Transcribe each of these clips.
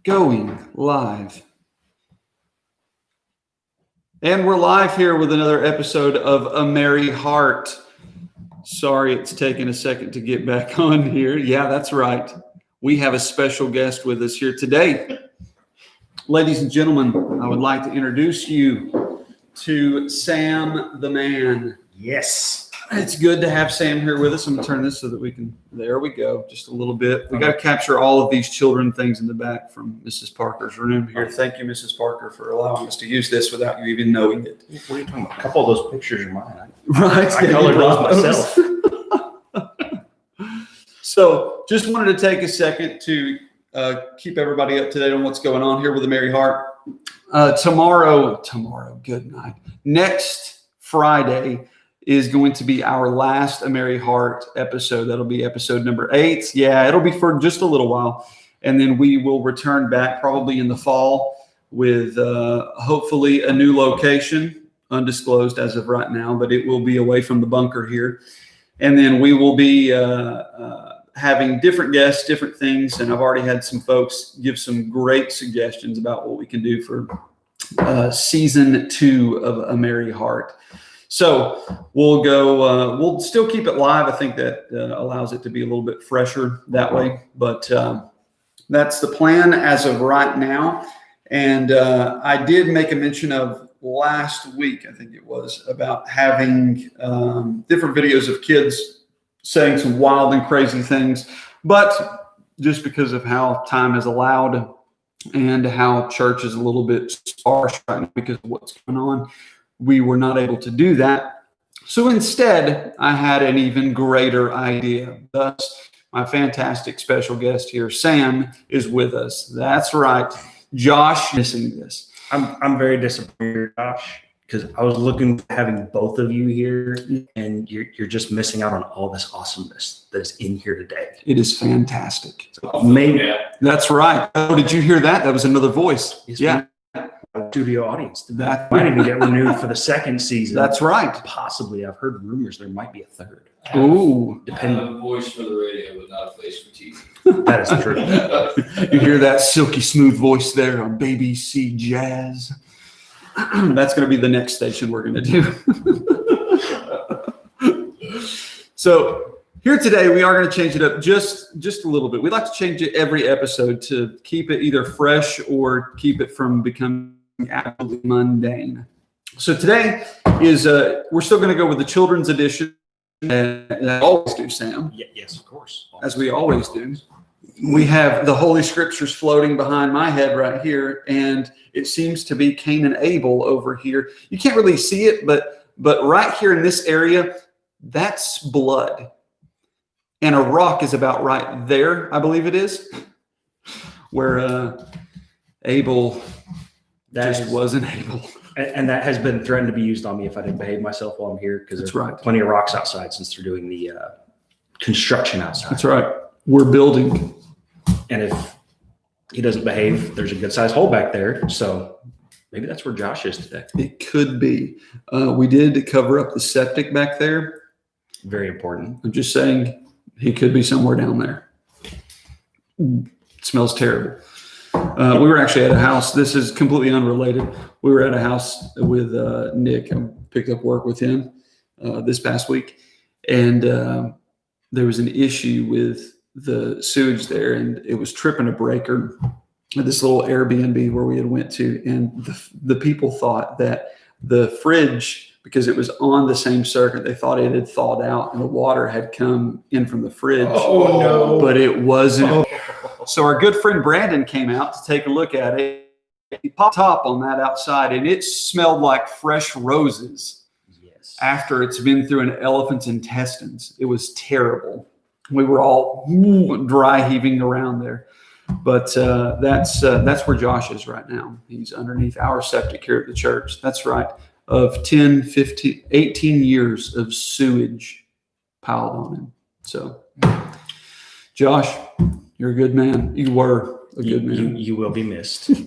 Going live. And we're live here with another episode of A Merry Heart. Sorry, it's taken a second to get back on here. Yeah, that's right. We have a special guest with us here today. Ladies and gentlemen, I would like to introduce you to Sam the Man. Yes. It's good to have Sam here with us. I'm going to turn this so that we can, there we go, just a little bit. We got to capture all of these children things in the back from Mrs. Parker's room here. Thank you, Mrs. Parker, for allowing us to use this without you even knowing it. What are you talking about? A couple of those pictures are mine. Right. I colored those myself. So just wanted to take a second to keep everybody up to date on what's going on here with A Merry Heart. Tomorrow, good night. Next Friday is going to be our last A Merry Heart episode. That'll be episode number 8. Yeah, it'll be for just a little while. And then we will return back probably in the fall with hopefully a new location, undisclosed as of right now, but it will be away from the bunker here. And then we will be having different guests, different things. And I've already had some folks give some great suggestions about what we can do for season 2 of A Merry Heart. So we'll go, we'll still keep it live. I think that allows it to be a little bit fresher that way. But that's the plan as of right now. And I did make a mention of last week, I think it was, about having different videos of kids saying some wild and crazy things. But just because of how time is allowed and how church is a little bit sparse right now because of what's going on, we were not able to do that. So instead, I had an even greater idea. Thus, my fantastic special guest here, Sam, is with us. That's right. Josh missing this. I'm very disappointed, Josh, because I was looking for having both of you here, and you're just missing out on all this awesomeness that is in here today. It is fantastic. So maybe That's right. Oh, did you hear that? That was another voice. Yeah. Studio audience. That might even get renewed for the second season. That's right. Possibly. I've heard rumors there might be a third. Ooh. I have a voice for the radio, but not a face for TV. That is true. You hear that silky smooth voice there on BBC Jazz? That's going to be the next station we're going to do. So here today, we are going to change it up just a little bit. We like to change it every episode to keep it either fresh or keep it from becoming absolutely mundane. So today is we're still going to go with the children's edition, and I always do, Sam. Yes, of course. As we always do. We have the Holy Scriptures floating behind my head right here, and it seems to be Cain and Abel over here. You can't really see it, but right here in this area, that's blood. And a rock is about right there, I believe it is, where Abel wasn't able. And that has been threatened to be used on me if I didn't behave myself while I'm here, because there's plenty of rocks outside since they're doing the construction outside. That's right. We're building. And if he doesn't behave, there's a good sized hole back there. So maybe that's where Josh is today. It could be. We did cover up the septic back there. Very important. I'm just saying he could be somewhere down there. It smells terrible. We were actually at a house. This is completely unrelated. We were at a house with Nick. I picked up work with him this past week. And there was an issue with the sewage there, and it was tripping a breaker at this little Airbnb where we had went to. And the people thought that the fridge, because it was on the same circuit, they thought it had thawed out and the water had come in from the fridge. Oh, no. But it wasn't. Oh. So our good friend Brandon came out to take a look at it. He popped top on that outside, and it smelled like fresh roses. Yes. After it's been through an elephant's intestines. It was terrible. We were all dry heaving around there. But that's where Josh is right now. He's underneath our septic here at the church. That's right. Of 10, 15, 18 years of sewage piled on him. So, Josh, you're a good man. You were a good man. You will be missed. Please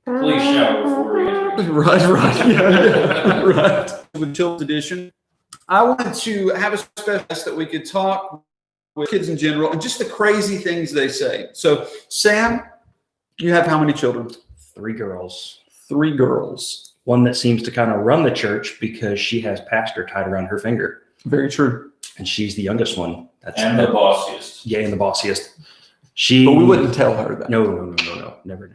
shower before we enter. Right. Yeah, right. With Children's Edition, I wanted to have a special guest that we could talk with kids in general and just the crazy things they say. So, Sam, you have how many children? 3 girls. 3 girls. One that seems to kind of run the church because she has pastor tied around her finger. Very true. And she's the youngest one. And the bossiest. Yeah, and the bossiest. But we wouldn't tell her that. No. Never.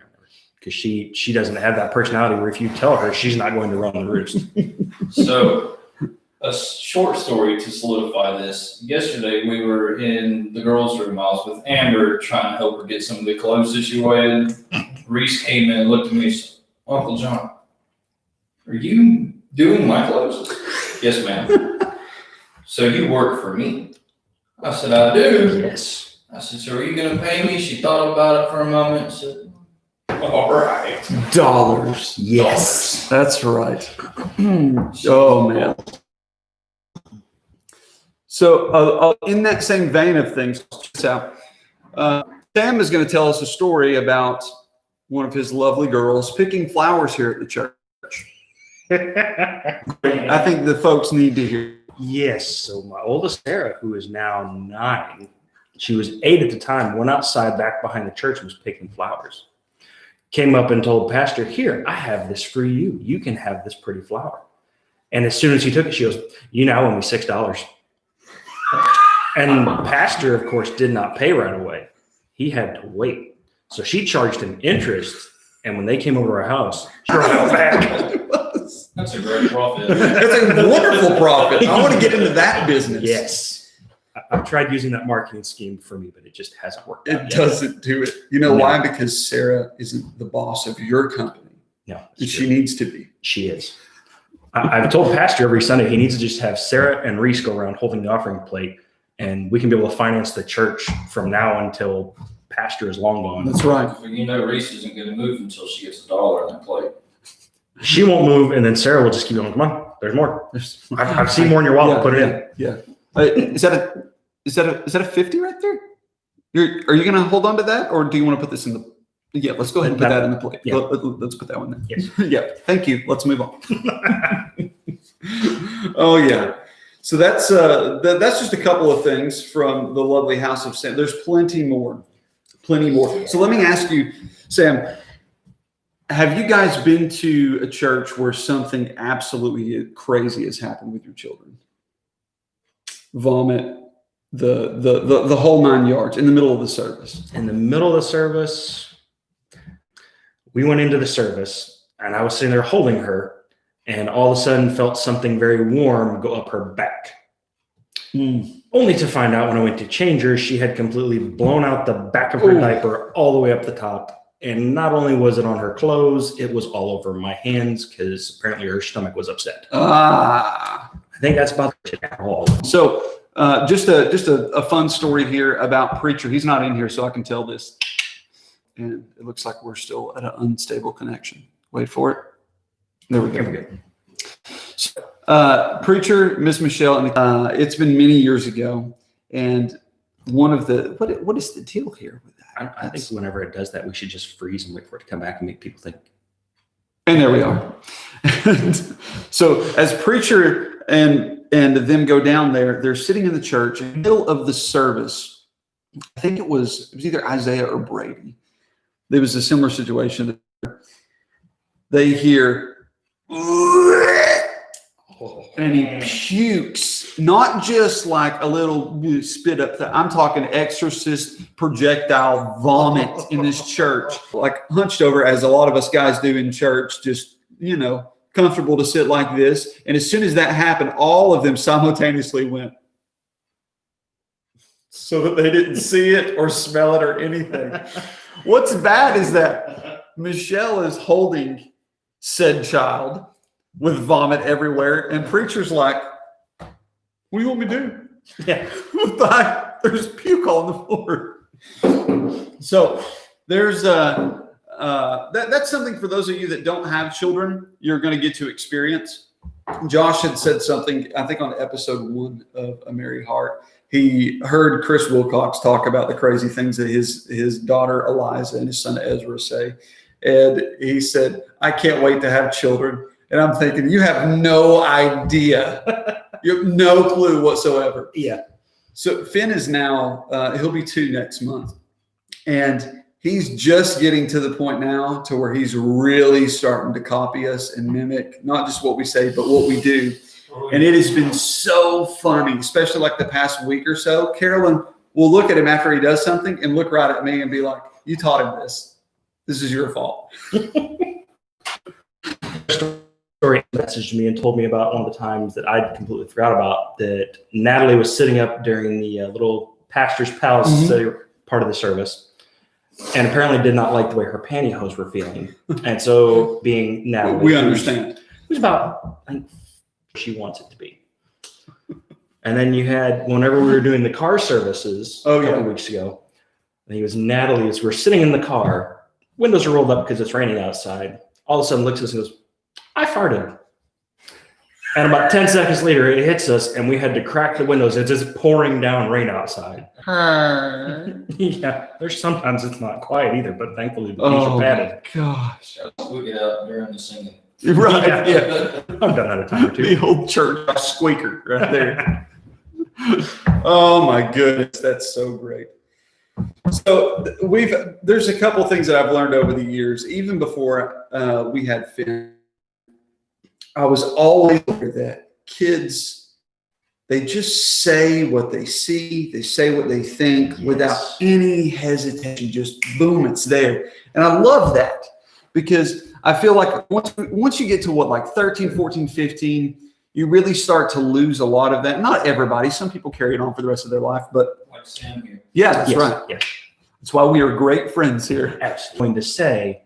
Because she doesn't have that personality where if you tell her, she's not going to run the roost. So, a short story to solidify this. Yesterday, we were in the girls' room. I was with Amber trying to help her get some of the clothes situated. Reese came in and looked at me and said, Uncle John, are you doing my clothes? Yes, ma'am. So you work for me? I said, I do. Yes. I said, so are you going to pay me? She thought about it for a moment and said, all right. Dollars. Yes. That's right. Oh, man. So, in that same vein of things, Sam is going to tell us a story about one of his lovely girls picking flowers here at the church. I think the folks need to hear. Yes. So my oldest Sarah, who is now 9, she was 8 at the time, went outside back behind the church and was picking flowers. Came up and told Pastor, here, I have this for you. You can have this pretty flower. And as soon as he took it, she goes, you now owe me $6. And Pastor, of course, did not pay right away. He had to wait. So she charged him interest. And when they came over to our house, she brought it back. That's a great profit. That's a wonderful profit. I want to get into that business. Yes. I've tried using that marketing scheme for me, but it just hasn't worked out It yet. doesn't do it. You know why? Because Sarah isn't the boss of your company. No, She needs to be. She is. I've told Pastor every Sunday he needs to just have Sarah and Reese go around holding the offering plate, and we can be able to finance the church from now until Pastor is long gone. That's right. You know, Reese isn't going to move until she gets $1 on that plate. She won't move, and then Sarah will just keep going. Come on, there's more. I've seen more in your wallet. Put it in. Yeah. Is that a 50 right there? Are you going to hold on to that, or do you want to put this in the? Yeah, let's go ahead and put that in the plate. Yeah. Let's put that one there. Yes. Yeah. Thank you. Let's move on. Oh yeah. So that's just a couple of things from the lovely House of Sam. There's plenty more. So let me ask you, Sam, have you guys been to a church where something absolutely crazy has happened with your children? Vomit, the whole 9 yards in the middle of the service. In the middle of the service, we went into the service, and I was sitting there holding her, and all of a sudden felt something very warm go up her back. Only to find out when I went to change her, she had completely blown out the back of her diaper all the way up the top. And not only was it on her clothes, it was all over my hands because apparently her stomach was upset. I think that's about it. So just a fun story here about Preacher. He's not in here, so I can tell this. And it looks like we're still at an unstable connection. Wait for it. There we go. Preacher, Miss Michelle, and it's been many years ago. And one of the what is the deal here with that? I think whenever it does that, we should just freeze and wait for it to come back and make people think. And there we are. So as Preacher and them go down there, they're sitting in the church in the middle of the service. I think it was either Isaiah or Brady. There was a similar situation. They hear, and he pukes, not just like a little spit up. I'm talking exorcist projectile vomit in this church, like hunched over as a lot of us guys do in church, just, comfortable to sit like this. And as soon as that happened, all of them simultaneously went so that they didn't see it or smell it or anything. What's bad is that Michelle is holding said child with vomit everywhere, and Preacher's like, what do you want me to do? Yeah. There's puke on the floor. So there's that's something for those of you that don't have children, you're going to get to experience. Josh had said something, I think on episode 1 of A Merry Heart. He heard Chris Wilcox talk about the crazy things that his daughter Eliza and his son Ezra say. And he said, I can't wait to have children. And I'm thinking, you have no idea. You have no clue whatsoever. Yeah. So Finn is now, he'll be 2 next month. And he's just getting to the point now to where he's really starting to copy us and mimic not just what we say, but what we do. And it has been so funny, especially like the past week or so. Carolyn will look at him after he does something and look right at me and be like, you taught him this. This is your fault. Story messaged me and told me about one of the times that I completely forgot about, that Natalie was sitting up during the little pastor's palace part of the service, and apparently did not like the way her pantyhose were feeling. And so, being Natalie, We understand. It was about, I think, she wants it to be. And then you had, whenever we were doing the car services a couple weeks ago, and he was Natalie's, we're sitting in the car, windows are rolled up because it's raining outside. All of a sudden looks at us and goes, I farted. And about 10 seconds later, it hits us, and we had to crack the windows. It's just pouring down rain outside. Yeah, there's sometimes it's not quiet either, but thankfully the keys are padded. Gosh. Squeak it out during the singing. Right. Yeah. I've done that a time or two. The old church squeaker right there. Oh my goodness, that's so great. So there's a couple things that I've learned over the years. Even before we had Finn, I was always aware that kids, they just say what they see, they say what they think without any hesitation. Just boom, it's there. And I love that, because I feel like once you get to like 13, 14, 15, you really start to lose a lot of that. Not everybody. Some people carry it on for the rest of their life, but Like Sam here. yeah, that's right. Yes. That's why we are great friends here. Absolutely. Going to say,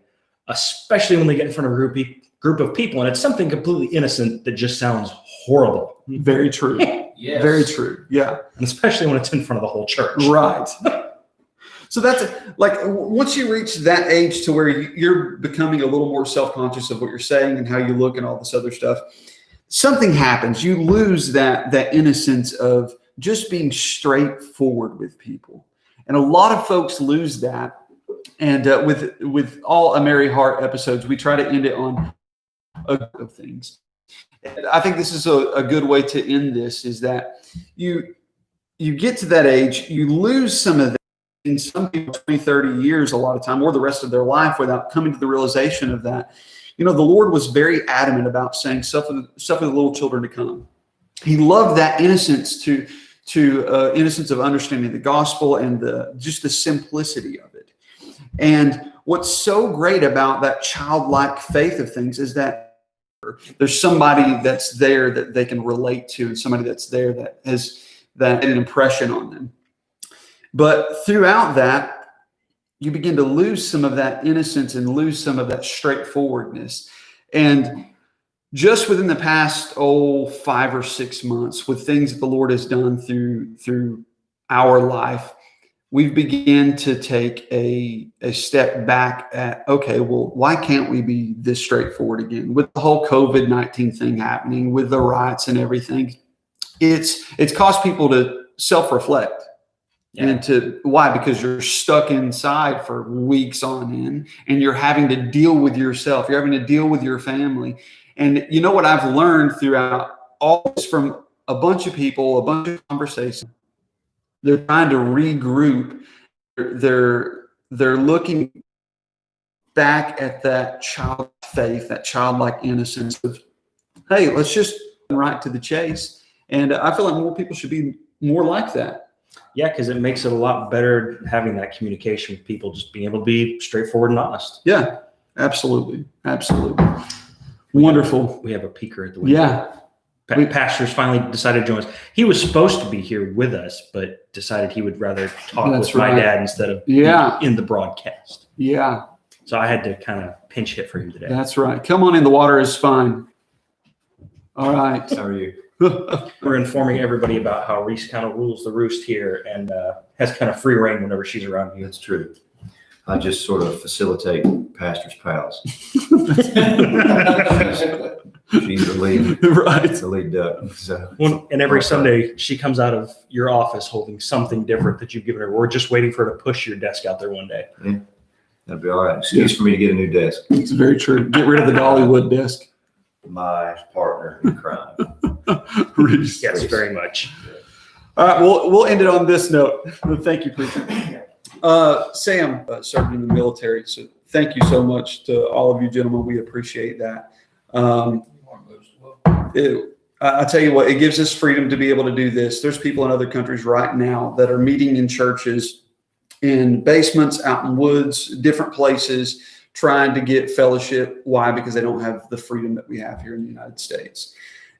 especially when they get in front of a group of people, and it's something completely innocent that just sounds horrible. Very true. Yes. Very true. Yeah. And especially when it's in front of the whole church. Right. So that's like, once you reach that age to where you're becoming a little more self-conscious of what you're saying and how you look and all this other stuff, something happens. You lose that innocence of just being straightforward with people. And a lot of folks lose that. And with all A Merry Heart episodes, we try to end it on a good of things. And I think this is a good way to end this, is that you get to that age, you lose some of that. In some people, 20, 30 years, a lot of time, or the rest of their life, without coming to the realization of that. You know, the Lord was very adamant about saying, suffer the little children to come. He loved that innocence to innocence of understanding the gospel and just the simplicity of it. And what's so great about that childlike faith of things is that there's somebody that's there that they can relate to, and somebody that's there that has that an impression on them. But throughout that, you begin to lose some of that innocence and lose some of that straightforwardness. And just within the past 5 or 6 months, with things that the Lord has done through our life, we've begun to take a step back at, okay, well, why can't we be this straightforward again? With the whole COVID-19 thing happening, with the riots and everything, it's caused people to self-reflect. Yeah. And why? Because you're stuck inside for weeks on end, and you're having to deal with yourself. You're having to deal with your family. And you know what I've learned throughout all this, from a bunch of people, a bunch of conversations, they're trying to regroup. They're looking back at that child faith, that childlike innocence of, hey, let's just go right to the chase. And I feel like more people should be more like that. Yeah, because it makes it a lot better having that communication with people, just being able to be straightforward and honest. Yeah, absolutely. Absolutely. Wonderful. We have a peeker at the window. Yeah. Pastor's finally decided to join us. He was supposed to be here with us, but decided he would rather talk with my dad instead of in the broadcast. Yeah. So I had to kind of pinch hit for him today. That's right. Come on in. The water is fine. All right. How are you? We're informing everybody about how Reese kind of rules the roost here and has kind of free reign whenever she's around here. That's true. I just sort of facilitate pastor's pals. She's the lead, Right. the lead duck. So And every Sunday she comes out of your office holding something different that you've given her. We're just waiting for her to push your desk out there one day. that'll be all right. Excuse for me to get a new desk. It's very true. Get rid of the Dollywood desk. My partner in crime. Reese. Yes, very much. All right, we'll end it on this note. Thank you, preacher. Sam served in the military, so thank you so much to all of you gentlemen. We appreciate that. I tell you what, it gives us freedom to be able to do this. There's people in other countries right now that are meeting in churches, in basements, out in woods, different places, trying to get fellowship. Why? Because they don't have the freedom that we have here in the United States.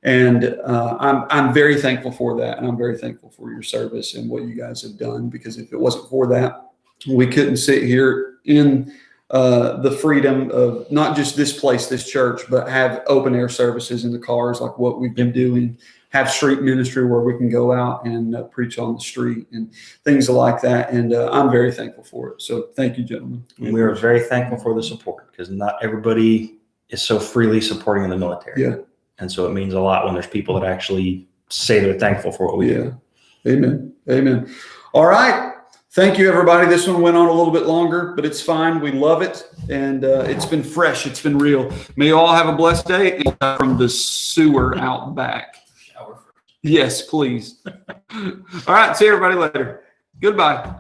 And I'm very thankful for that. And I'm very thankful for your service and what you guys have done, because if it wasn't for that, we couldn't sit here in the freedom of not just this place, this church, but have open air services in the cars like what we've been doing, have street ministry where we can go out and preach on the street and things like that. And I'm very thankful for it. So thank you, gentlemen. We are very thankful for the support, because not everybody is so freely supporting in the military. Yeah. And so it means a lot when there's people that actually say they're thankful for what we do. Amen. Amen. All right. Thank you, everybody. This one went on a little bit longer, but it's fine. We love it. And it's been fresh. It's been real. May you all have a blessed day from the sewer out back. Shower first. Yes, please. All right. See everybody later. Goodbye.